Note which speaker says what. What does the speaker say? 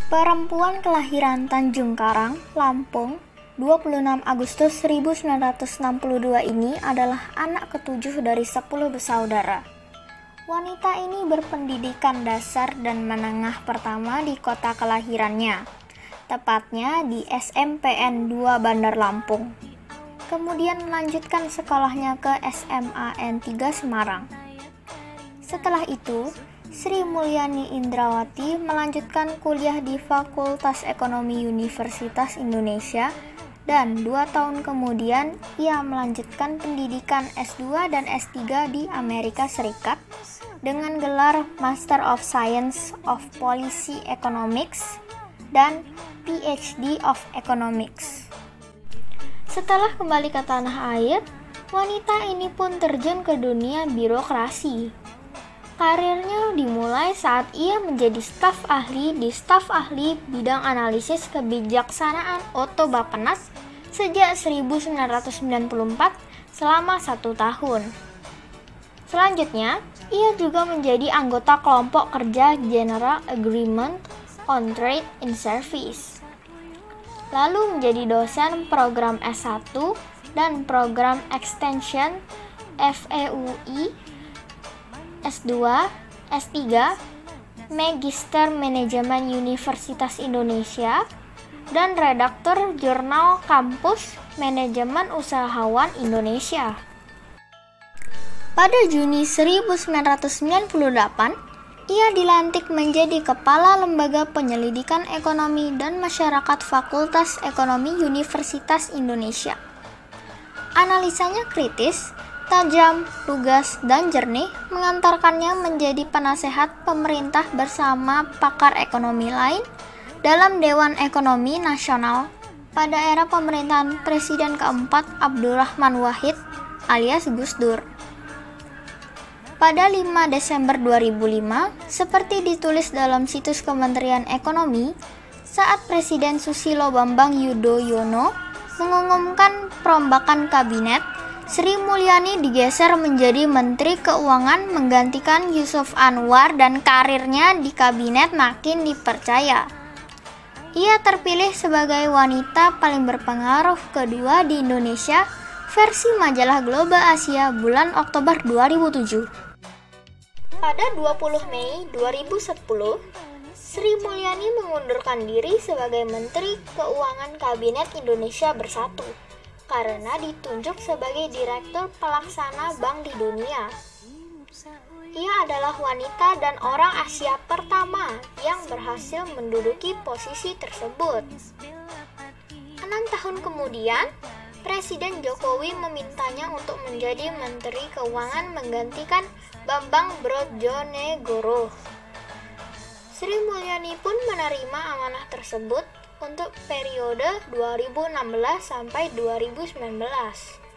Speaker 1: Perempuan kelahiran Tanjung Karang, Lampung, 26 Agustus 1962 ini adalah anak ketujuh dari 10 bersaudara. Wanita ini berpendidikan dasar dan menengah pertama di kota kelahirannya, tepatnya di SMPN 2 Bandar Lampung. Kemudian melanjutkan sekolahnya ke SMAN 3 Semarang. Setelah itu, Sri Mulyani Indrawati melanjutkan kuliah di Fakultas Ekonomi Universitas Indonesia dan 2 tahun kemudian ia melanjutkan pendidikan S2 dan S3 di Amerika Serikat dengan gelar Master of Science of Policy Economics dan PhD of Economics. Setelah kembali ke tanah air, wanita ini pun terjun ke dunia birokrasi. Karirnya dimulai saat ia menjadi staf ahli di staf ahli bidang analisis kebijaksanaan Otto Bappenas sejak 1994 selama 1 tahun. Selanjutnya, ia juga menjadi anggota kelompok kerja General Agreement on Trade in Service. Lalu menjadi dosen program S1 dan program Extension FEUI S2, S3, Magister Manajemen Universitas Indonesia, dan redaktur jurnal Kampus Manajemen Usahawan Indonesia. Pada Juni 1998, ia dilantik menjadi Kepala Lembaga Penyelidikan Ekonomi dan Masyarakat Fakultas Ekonomi Universitas Indonesia. Analisanya kritis, tajam, lugas, dan jernih mengantarkannya menjadi penasehat pemerintah bersama pakar ekonomi lain dalam Dewan Ekonomi Nasional pada era pemerintahan Presiden keempat Abdurrahman Wahid alias Gus Dur. Pada 5 Desember 2005, seperti ditulis dalam situs Kementerian Ekonomi, saat Presiden Susilo Bambang Yudhoyono mengumumkan perombakan kabinet, Sri Mulyani digeser menjadi Menteri Keuangan menggantikan Yusuf Anwar dan karirnya di kabinet makin dipercaya. Ia terpilih sebagai wanita paling berpengaruh kedua di Indonesia versi majalah Global Asia bulan Oktober 2007. Pada 20 Mei 2010, Sri Mulyani mengundurkan diri sebagai Menteri Keuangan Kabinet Indonesia Bersatu karena ditunjuk sebagai Direktur Pelaksana Bank di Dunia. Ia adalah wanita dan orang Asia pertama yang berhasil menduduki posisi tersebut. 6 tahun kemudian, Presiden Jokowi memintanya untuk menjadi Menteri Keuangan menggantikan Bambang Brojonegoro. Sri Mulyani pun menerima amanah tersebut untuk periode 2016 sampai 2019.